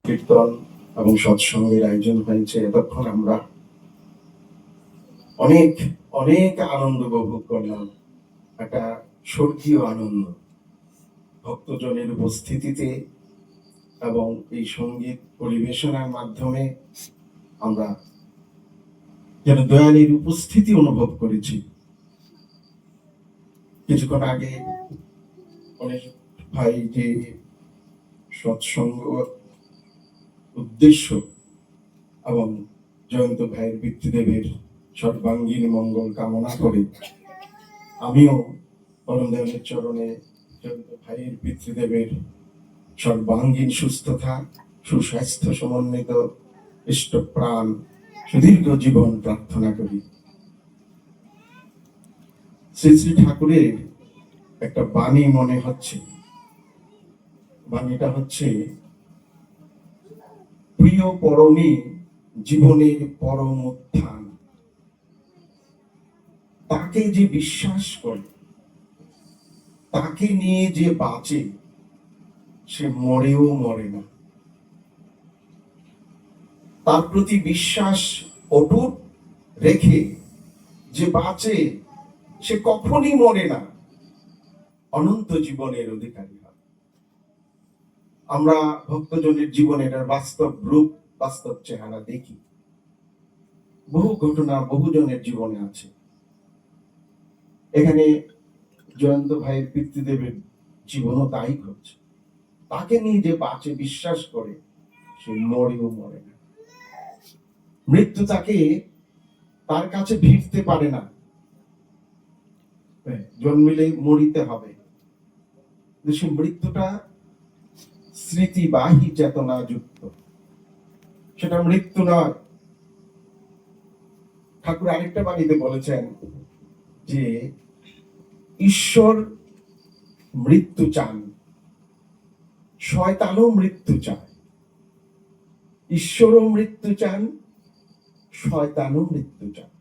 কীর্তন এবং সৎসঙ্গের আয়োজন হয়েছে। এতক্ষণ আমরা অনেক অনেক আনন্দ উপভোগ করলাম, একটা স্বর্গীয় আনন্দ ভক্তজনের উপস্থিতিতে এবং এই সঙ্গীত পরিবেশনার মাধ্যমে আমরা যেন দয়ালের উপস্থিতি অনুভব করেছি। কিছুক্ষণ আগে অনেক ভাই যে সৎসঙ্গ উদ্দেশ্য এবং জয়ন্ত ভাইয়ের পিতৃদেবের সর্বাঙ্গীন মঙ্গল কামনা করে আমিও পরম দয়ালের চরণে জয়ন্ত ভাইয়ের পিতৃদেবের সর্বাঙ্গীন সুস্থতা, সুস্বাস্থ্য সমন্বিত ইষ্টপ্রাণ সুদীর্ঘ জীবন প্রার্থনা করি। শ্রী শ্রী ঠাকুরের একটা বাণী মনে হচ্ছে, বাণীটা হচ্ছে, প্রিয় পরমই জীবনের পরম উত্থান, তাকে যে বিশ্বাস করে, তাকে নিয়ে যে বাঁচে, সে মরেও মরে না। তার প্রতি বিশ্বাস অটুট রেখে যে বাঁচে, সে কখনই মরে না, অনন্ত জীবনের অধিকারী হয়। আমরা ভক্তজনের জীবনের বাস্তব রূপ, বাস্তব চেহারা দেখি। বহু ঘটনা বহুজনের জীবনে আছে। এখানে জয়ন্ত ভাইয়ের পিতৃদেবের জীবনও তাই ঘটছে। তাকে নিয়ে যে বাঁচে, বিশ্বাস করে, সে মরেও মরে না। মৃত্যু তাকে তার কাছে ভিড়তে পারে না। জন্মিলে মরিতে হবে, সে মৃত্যুটা স্মৃতিবাহী চেতনা যুক্ত, সেটা মৃত্যু নয়। ঠাকুর আরেকটা বাণীতে বলেছেন যে ঈশ্বর মৃত্যু চান, শয়তানও মৃত্যু চায়। ঈশ্বরও মৃত্যু চান, শয়তানও মৃত্যু চান।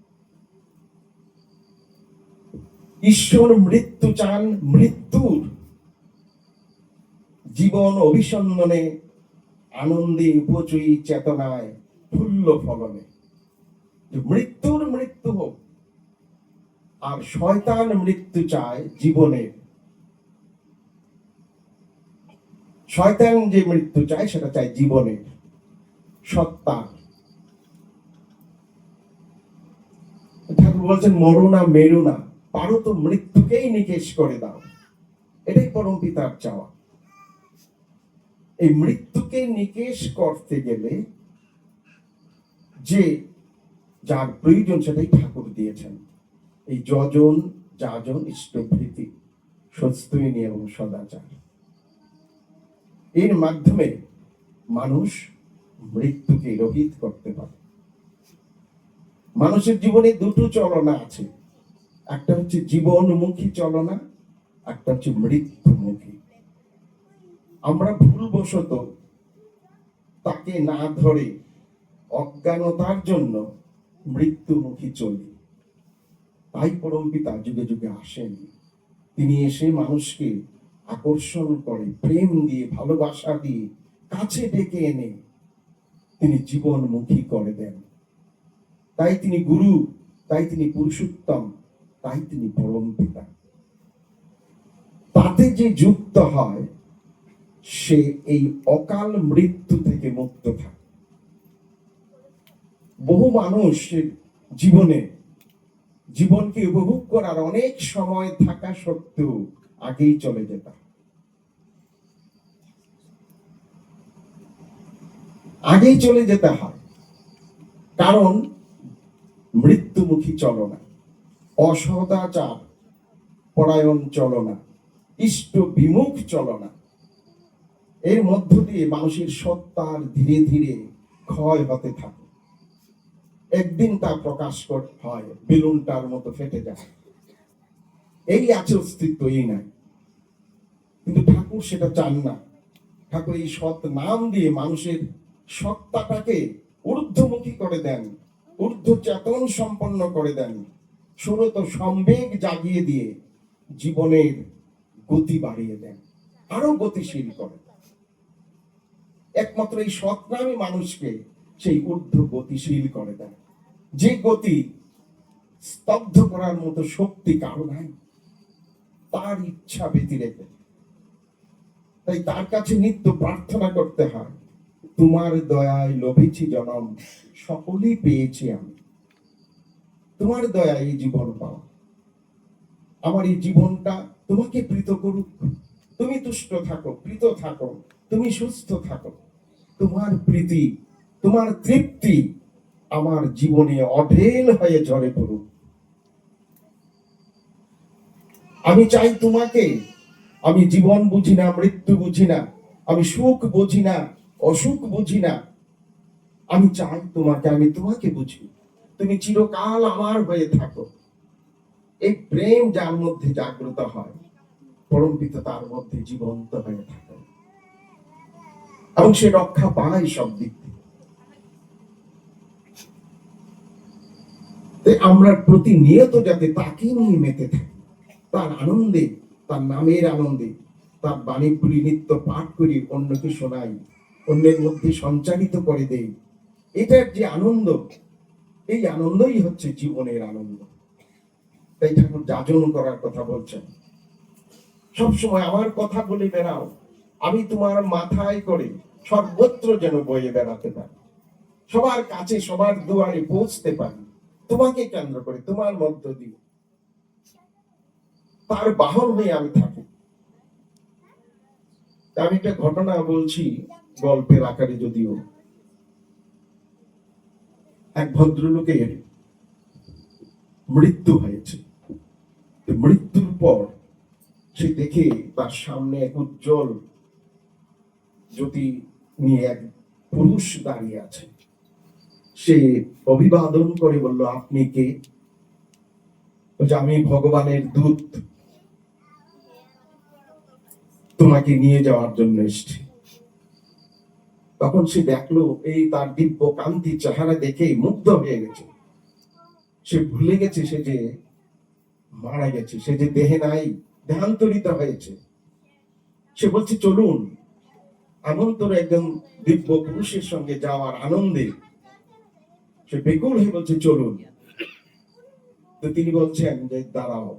ঈশ্বর মৃত্যু চান মৃত্যুর, জীবন অভিসন্দনে আনন্দে উপচয়ী চেতনায় ফুল্ল ফলনে। মৃত্যুর মৃত্যু হোক, আর শয়তান মৃত্যু চায় জীবনের। শয়তান যে মৃত্যু চায়, সেটা চায় জীবনের, সত্তা। ঠাকুর বলছেন, মরো না, মেরো না, পারো তো মৃত্যুকেই নিকেশ করে দাও। এটাই পরম পিতার চাওয়া। এই মৃত্যুকে নিকেশ করতে গেলে যে যার প্রয়োজন, সেটাই ঠাকুর দিয়েছেন। এই যজন যাজন ইষ্টভৃতি সস্তৈনী এবং সদাচার, এর মাধ্যমে মানুষ মৃত্যুকে রহিত করতে পারে। মানুষের জীবনে দুটো চলনা আছে, একটা হচ্ছে জীবনমুখী চলনা, একটা হচ্ছে মৃত্যুমুখী। আমরা ভুলবশত তাকে না ধরে অজ্ঞানতার জন্য মৃত্যুমুখী চলি। তাই পরম পিতা যুগে যুগে আসেন। তিনি এসে মানুষকে আকর্ষণ করে, প্রেম দিয়ে, ভালোবাসা দিয়ে কাছে ডেকে এনে তিনি জীবনমুখী করে দেন। তাই তিনি গুরু, তাই তিনি পুরুষোত্তম, তাই তিনি পরম পিতা। তাতে যে যুক্ত হয়, সে এই অকাল মৃত্যু থেকে মুক্ত থাকে। বহু মানুষ জীবনকে উপভোগ করার অনেক সময় থাকা সত্ত্বেও আগেই চলে যেত। আগেই চলে যেতে হয়, কারণ মৃত্যুমুখী চলনা, অসদাচার পরায়ণ চলনা, ইষ্ট বিমুখ চলনা, এর মধ্য দিয়ে মানুষের সত্তার ধীরে ধীরে ক্ষয় হতে থাকে। একদিন তা প্রকাশ হয়, বেলুনটার মতো ফেটে যায়। এই আছে অস্তিত্ব, এই নাই। কিন্তু ঠাকুর সেটা চান না। ঠাকুর এই সৎ নাম দিয়ে মানুষের সত্তাটাকে ঊর্ধ্বমুখী করে দেন, ঊর্ধ্ব চেতন সম্পন্ন করে দেন, সুরত সম্বেগ জাগিয়ে দিয়ে জীবনের গতি বাড়িয়ে দেন, আরো গতিশীল করে। একমাত্র এই সৎনামী মানুষকে সেই ঊর্ধ্ব গতিশীল করে দেয়, যে গতি স্তব্ধ করার মতো শক্তি কারো নাই, তার ইচ্ছা ব্যতিরেকে। তাই তার কাছে নিত্য প্রার্থনা করতে হয়, তোমার দয়ায় লোভেছি জনম, সকলেই পেয়েছি আমি, তোমার দয়ায় এই জীবন পাওয়া, আমার এই জীবনটা তোমাকে প্রীত করুক, তুমি তুষ্ট থাকো, প্রীত থাকো, তুমি সুস্থ থাকো, তোমার প্রীতি, তোমার তৃপ্তি আমার জীবনে অঢেল হয়ে ঝরে পড়ুক। আমি চাই তোমাকে, আমি জীবন বুঝি না, মৃত্যু বুঝি না, আমি সুখ বুঝি না, অসুখ বুঝি না, আমি চাই তোমাকে, আমি তোমাকে বুঝি, তুমি চিরকাল আমার হয়ে থাকো। এই প্রেম যার মধ্যে জাগ্রত হয়, পরম পিতা তার মধ্যে জীবন্ত হয়ে থাকে এবং সে রক্ষা পায় সব দিক থেকে। আমরা প্রতিনিয়ত যাতে তাকে নিয়ে মেতে থাকি, তার আনন্দে, তার নামের আনন্দে, তার বাণীগুলি নিত্য পাঠ করি, অন্যকে শোনাই, অন্যের মধ্যে সঞ্চারিত করে দেই, এটার যে আনন্দ, এই আনন্দই হচ্ছে জীবনের আনন্দ। তাই ঠাকুর যাজন করার কথা বলছেন, সবসময় আমার কথা বলে বেড়াও, আমি তোমার মাথায় করে সর্বত্র যেন বয়ে বেড়াতে পারি, সবার কাছে, সবার দুয়ারে পৌঁছতে পারি, তোমাকে কেন্দ্র করে, তোমার মধ্য দিয়ে, তার বাহন হয়ে আমি থাকি। আমি একটা ঘটনা বলছি, গল্পের আকারে যদিও। এক ভদ্রলোকের মৃত্যু হয়েছে, মৃত্যুর পর সে দেখে তার সামনে এক উজ্জ্বল জ্যোতি নিয়ে এক পুরুষ দাঁড়িয়ে আছে। সে অভিবাদন করে বলল, আপনি কে? আমি ভগবানের দূত, তোমাকে নিয়ে যাওয়ার জন্য এসেছি। তখন সে দেখলো এই তার দিব্য কান্তি চেহারা দেখে মুগ্ধ হয়ে গেছে। সে ভুলে গেছে সে যে মারা গেছে, সে যে দেহে নাই, দেহান্তরিত হয়েছে। সে বলছে, চলুন, এমনতর একজন দিব্য পুরুষের সঙ্গে যাওয়ার আনন্দে সে বেকুল হয়ে বলছে, চলুন। তো তিনি বলছেন যে দাঁড়াও।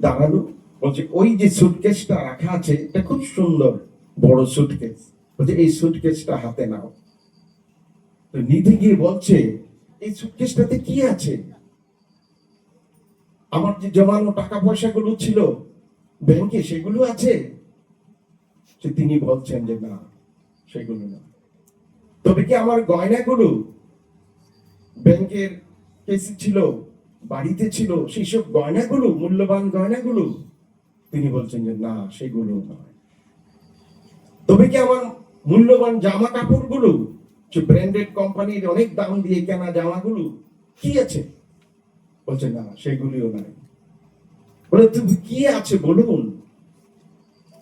দাঁড়ালো, বলছে ওই যে সুটকেসটা রাখা আছে, এটা খুব সুন্দর বড় সুটকেস, বলছে এই সুটকেসটা হাতে নাও। তো নিতে গিয়ে বলছে, এই সুটকেসটাতে কি আছে? আমার যে জমানো টাকা পয়সা গুলো ছিল ব্যাংকে, সেগুলো আছে? তিনি বলছেন যে না, সেগুলো না। তবে কি আমার গয়নাগুলো, ব্যাংকের কেসে ছিল, বাড়িতে ছিল, সেই সব গয়নাগুলো, মূল্যবান গয়নাগুলো? তিনি বলছেন যে না, সেগুলো নয়। তবে কি আমার মূল্যবান জামা কাপড়গুলো, যে ব্র্যান্ডেড কোম্পানির অনেক দাম দিয়ে কেনা জামাগুলো, কি আছে? বলছে না, সেগুলিও নাই। বলে, তুমি কি আছে বলুন।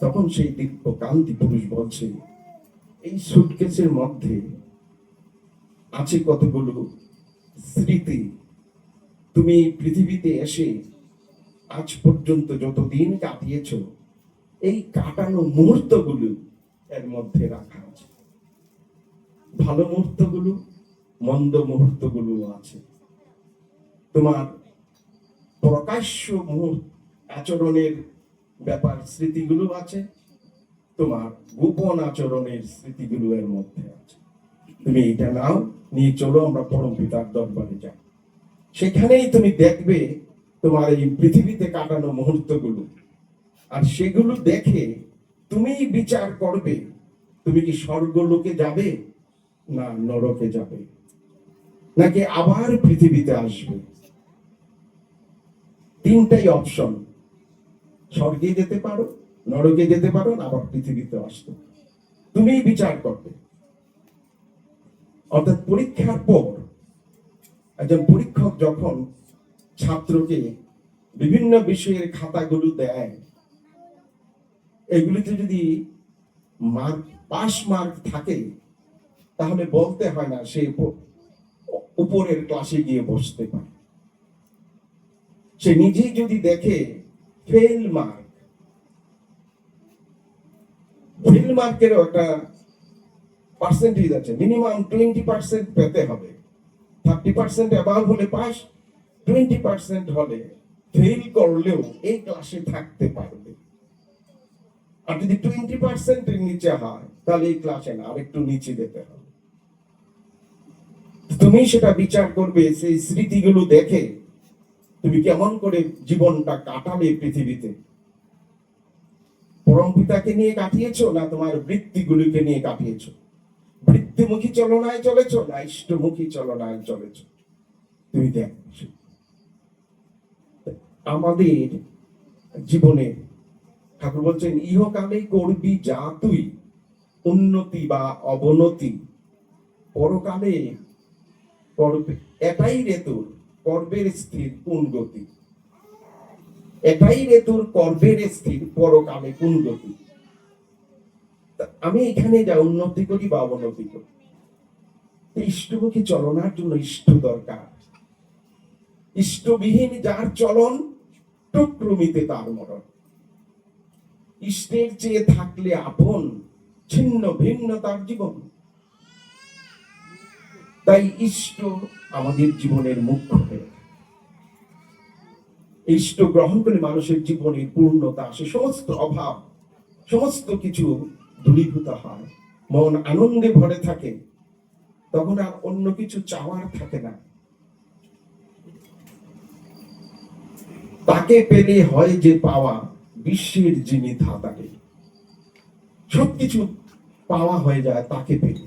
তখন সেই দিব্য কান্তি পুরুষ বলছে, এই সুটকেসের মধ্যে আছে কতগুলো স্মৃতি। তুমি পৃথিবীতে এসে আজ পর্যন্ত যতদিন কাটিয়েছ, এই কাটানো মুহূর্তগুলো এর মধ্যে রাখা আছে। ভালো মুহূর্তগুলো, মন্দ মুহূর্তগুলো আছে। তোমার প্রকাশ্য আচরণের ব্যাপার স্মৃতিগুলো আছে, তোমার গোপন আচরণের স্মৃতিগুলো এর মধ্যে আছে। তুমি এটা নাও, নিয়ে চলো, আমরা পরম পিতার দরবারে যাই। সেখানেই তুমি দেখবে তোমার এই পৃথিবীতে কাটানো মুহূর্তগুলো, আর সেগুলো দেখে তুমি বিচার করবে, তুমি কি স্বর্গলোকে যাবে না নরকে যাবে, নাকি আবার পৃথিবীতে আসবে। তিনটাই অপশন, স্বর্গে যেতে পারো, নরকে যেতে পারো, আবার পৃথিবীতে আসতে, তুমি বিচার করবে। অর্থাৎ পরীক্ষার পর একজন পরীক্ষক যখন ছাত্রকে বিভিন্ন বিষয়ের খাতাগুলো দেয়, এগুলিতে যদি মার্ক, পাস মার্ক থাকে, তাহলে বলতে হয় না সে উপরের ক্লাসে গিয়ে বসতে পারে। সে নিজেই যদি দেখে ফেল মার্ক, ফিল্ড মার্কেরও একটা পার্সেন্টেজ আছে, মিনিমাম 20% পেতে হবে। 30% অ্যাবাভ হলে পাস, 20% হলে ফেল করলেও এই ক্লাসে থাকতে পারবে। আর যদি 20% এর নিচে হয় তাহলে এই ক্লাসে না, আরেকটু নিচে যেতে হবে। তুমি সেটা বিচার করবে সেই স্মৃতিগুলো দেখে, তুমি কেমন করে জীবনটা কাটালে পৃথিবীতে। পরম পিতাকে নিয়ে কাটিয়েছো না তোমার বৃত্তিগুলিকে নিয়ে কাটিয়েছো? বৃত্তিমুখী চলনায় চলেছো না ইষ্টমুখী চলনায় চলেছো? তুমি দেখো আমাদের জীবনে ঠাকুর বলছেন ইহকালে করবি যা তুই উন্নতি বা অবনতি, পরকালে করবে এটাই রে তোর কর্মের স্থির কোন গতি। এটাই রে তোর কর্মের স্থির পরকালে কোন গতি। আমি এখানে যা উন্নতি করি বা অবনতি করি, ইষ্টমুখী চলনার জন্য ইষ্ট দরকার। ইষ্টবিহীন যার চলন টুকরুমিতে তার মরণ। ইষ্টের চেয়ে থাকলে আপন, ছিন্ন ভিন্ন তার জীবন। তাই ইষ্ট আমাদের জীবনের মুখ্য হয়ে, ইষ্ট গ্রহণ করে মানুষের জীবনে পূর্ণতা আসে, সমস্ত অভাব সমস্ত কিছু দূরীভূত হয়, মন আনন্দে ভরে থাকে, তখন আর অন্য কিছু চাওয়ার থাকে না। তাকে পেলে হয় যে পাওয়া বিশ্বের যিনি ধাতারে। সবকিছু পাওয়া হয়ে যায় তাকে পেলে,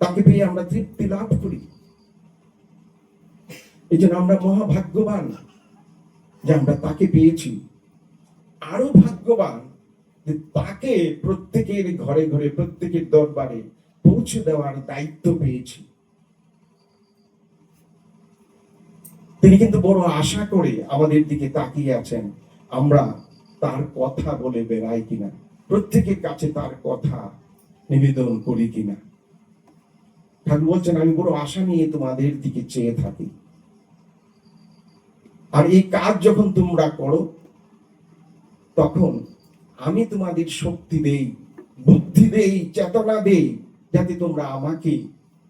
তাকে পেয়ে আমরা তৃপ্তি লাভ করি। এই জন্য আমরা মহাভাগ্যবান যে আমরা তাকে পেয়েছি। আরো ভাগ্যবান যে তাকে প্রত্যেকের ঘরে ঘরে প্রত্যেকের দরবারে পৌঁছে দেওয়ার দায়িত্ব পেয়েছি। তিনি কিন্তু বড় আশা করে আমাদের দিকে তাকিয়ে আছেন, আমরা তার কথা বলে বেড়াই কিনা, প্রত্যেকের কাছে তার কথা নিবেদন করি কিনা। ঠাকুর বলছেন আমি বড় আশা নিয়ে তোমাদের দিকে চেয়ে থাকি। আর এই কাজ যখন তোমরা করো তখন আমি তোমাদের শক্তি দেই, বুদ্ধি দেই, চেতনা দেই, যাতে তোমরা আমাকে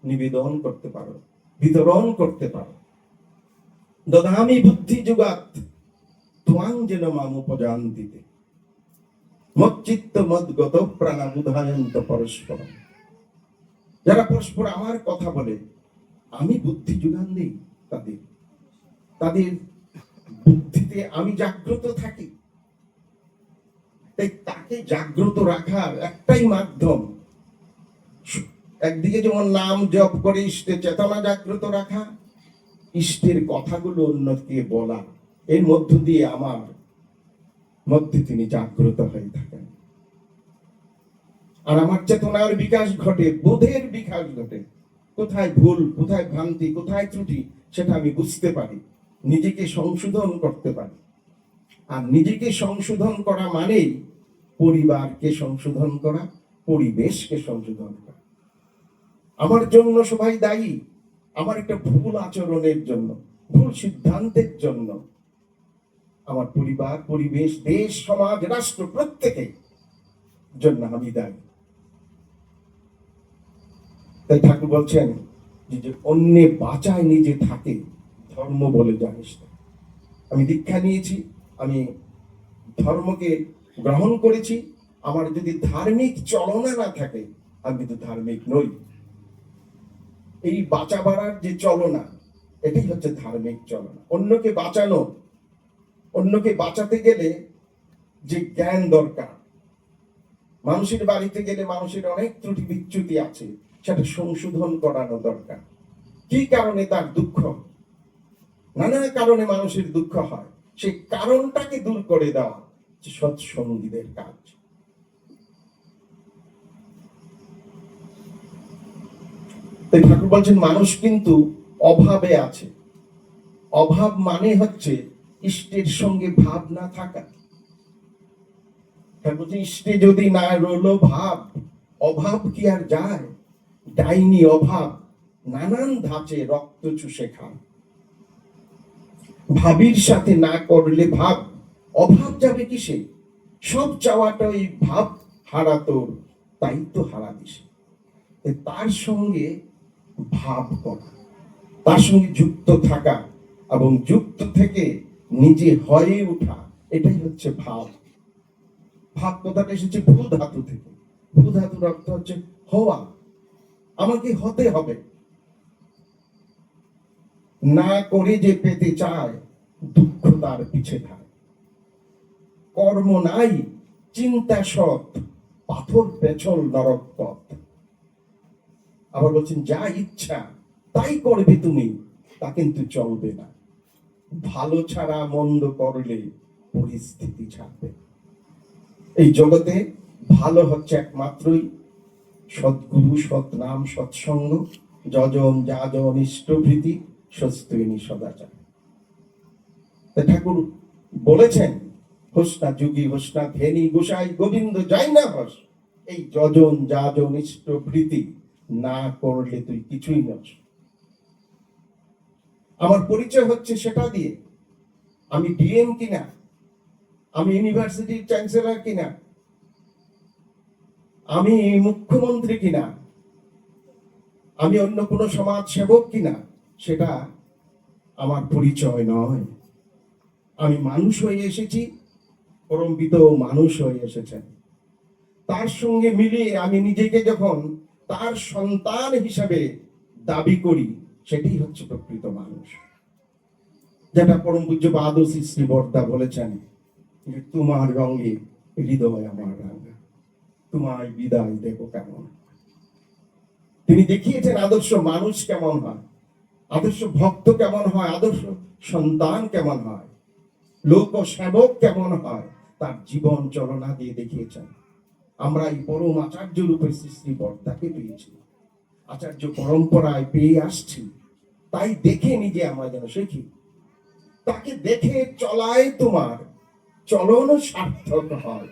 নিবেদন করতে পারো, বিতরণ করতে পারো। দদামি বুদ্ধি যুগাত ত্বাং যেন মামুপজান্তিতে মচ্চিত্ত মদ্গত প্রাণাবুধায়ন্ত পরস্পর। যারা পরস্পর আমার কথা বলে আমি বুদ্ধি যোগান দিই তাদের, তাদের বুদ্ধিতে আমি জাগ্রত থাকি। তাই তাকে জাগ্রত রাখার একটাই মাধ্যম, একদিকে যেমন নাম জপ করে ইষ্টের চেতনা জাগ্রত রাখা, ইষ্টের কথাগুলো অন্যকে বলা, এর মধ্য দিয়ে আমার মধ্যে তিনি জাগ্রত হয়ে থাকেন। আর আমার চেতনার বিকাশ ঘটে, বোধের বিকাশ ঘটে। কোথায় ভুল, কোথায় ভ্রান্তি, কোথায় ত্রুটি সেটা আমি বুঝতে পারি, নিজেকে সংশোধন করতে পারি। আর নিজেকে সংশোধন করা মানেই পরিবারকে সংশোধন করা, পরিবেশকে সংশোধন করা। আমার জন্য সবাই দায়ী, আমার একটা ভুল আচরণের জন্য, ভুল সিদ্ধান্তের জন্য আমার পরিবার, পরিবেশ, দেশ, সমাজ, রাষ্ট্র প্রত্যেকের জন্য আমি দায়ী। তাই ঠাকুর বলছেন যে অন্যে বাঁচায় নিজে থাকে ধর্ম বলে জানিস না। আমি দীক্ষা নিয়েছি, আমি ধর্মকে গ্রহণ করেছি, আমার যদি ধার্মিক চলনা না থাকে আমি কিন্তু ধার্মিক নই। এই বাঁচা বাড়ার যে চলনা, এটাই হচ্ছে ধার্মিক চলনা। অন্যকে বাঁচানো, অন্যকে বাঁচাতে গেলে যে জ্ঞান দরকার, মানুষের বাড়িতে গেলে মানুষের অনেক ত্রুটি বিচ্যুতি আছে, সেটা সংশোধন করানো দরকার। কি কারণে তার দুঃখ, নানা কারণে মানুষের দুঃখ হয়, সেই কারণটাকে দূর করে দেওয়া সৎসঙ্গীদের কাজ। তাই ঠাকুর বলছেন মানুষ কিন্তু অভাবে আছে। অভাব মানে হচ্ছে ইষ্টের সঙ্গে ভাব না থাকা। ইষ্টে যদি না রইল ভাব, অভাব কি আর যায়? ডাইনি অভাব নানান ধাঁচে রক্ত চুষে খায়। ভাবির সাথে না করলে ভাব, অভাব যাবে কিসে? সব চাওয়াটা ওই ভাব হারা তোর তাই তো হারা দিছে। তার সঙ্গে ভাব করা, তার সঙ্গে যুক্ত থাকা এবং যুক্ত থেকে নিজে হয়ে ওঠা, এটাই হচ্ছে ভাব। ভাব কথাটা এসেছে ভূ ধাতু থেকে। ভূ ধাতুর অর্থ হচ্ছে হওয়া। আমাকে হতে হবে। না করে যে পেতে চায়, দুঃখ তার পিছে থাকে। কর্ম নাই, চিন্তা সৎ, পাথর পেছল নরক পথ। আবার বলছেন যা ইচ্ছা তাই করবে তুমি, তা কিন্তু চলবে না। ভালো ছাড়া মন্দ করলে পরিস্থিতি ছাড়বে। এই জগতে ভালো হচ্ছে একমাত্রই সদ্গুরু, সৎনাম, সৎসঙ্গ, যজন যাজন ইষ্টভৃতি, স্বস্তিনী সদাচার। ঠাকুর বলেছেন, হোসনা যুগী, হোসনা ধেনি, গোসাই গোবিন্দ যাই না হস। এই যজন যাজন ইষ্টভৃতি না করলে তুই কিছুই নস। আমার পরিচয় হচ্ছে সেটা দিয়ে। আমি ডিএম কিনা, আমি ইউনিভার্সিটির চ্যান্সেলর কিনা, আমি মুখ্যমন্ত্রী কিনা, আমি অন্য কোনো সমাজ সেবক কিনা, সেটা আমার পরিচয় নয়। আমি মানুষ হয়ে এসেছি, পরমপিত মানুষ হয়ে এসেছেন। তার সঙ্গে মিলিয়ে আমি নিজেকে যখন তার সন্তান হিসাবে দাবি করি, সেটাই হচ্ছে প্রকৃত মানুষ। যেটা পরম পূজ্য আদর্শ শ্রী বর্দা বলেছেন, যে তোমার রঙে হৃদয় আমার রাঙা, তোমায় বিদায় দেব কেমন। তিনি দেখিয়েছেন আদর্শ মানুষ কেমন হয়, আদর্শ ভক্ত কেমন হয়, আদর্শ সন্তান কেমন হয়, লোক সেবক কেমন হয়, তার জীবন চলনা দিয়ে দেখিয়েছেন। আমরা এই পরম আচার্য রূপে শ্রী শ্রী বর্দাকে পেয়েছি, আচার্য পরম্পরায় পেয়ে আসছি। তাই দেখে নিজে আমরা যেন শিখি। তাকে দেখে চলায় তোমার চলন সার্থক হয়।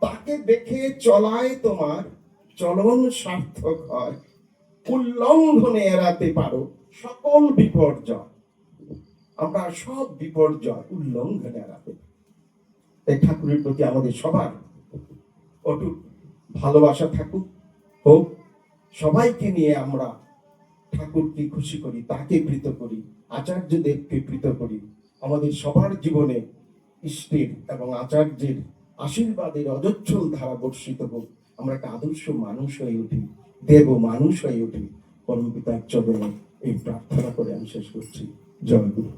তাকে দেখে চলায় তোমার চলন সার্থক হয়। উল্লঙ্ঘনে এড়াতে পারো সকল বিপর্যয়। আমরা সব বিপর্যয় উল্লঙ্ঘনে এড়াতে পারি। এই ঠাকুরের প্রতি আমাদের সবার অটুট ভালোবাসা থাকুক, হোক। সবাইকে নিয়ে আমরা ঠাকুরকে খুশি করি, তাকে প্রীত করি, আচার্যদেবকে প্রীত করি। আমাদের সবার জীবনে ইষ্টের এবং আচার্যের আশীর্বাদের অজস্র ধারা বর্ষিত হোক। আমরা একটা আদর্শ মানুষ হয়ে উঠি, দেব মানুষ হয়ে উঠি। পরম পিতার চরণে এই প্রার্থনা করে আমি শেষ করছি। জয় গুরু।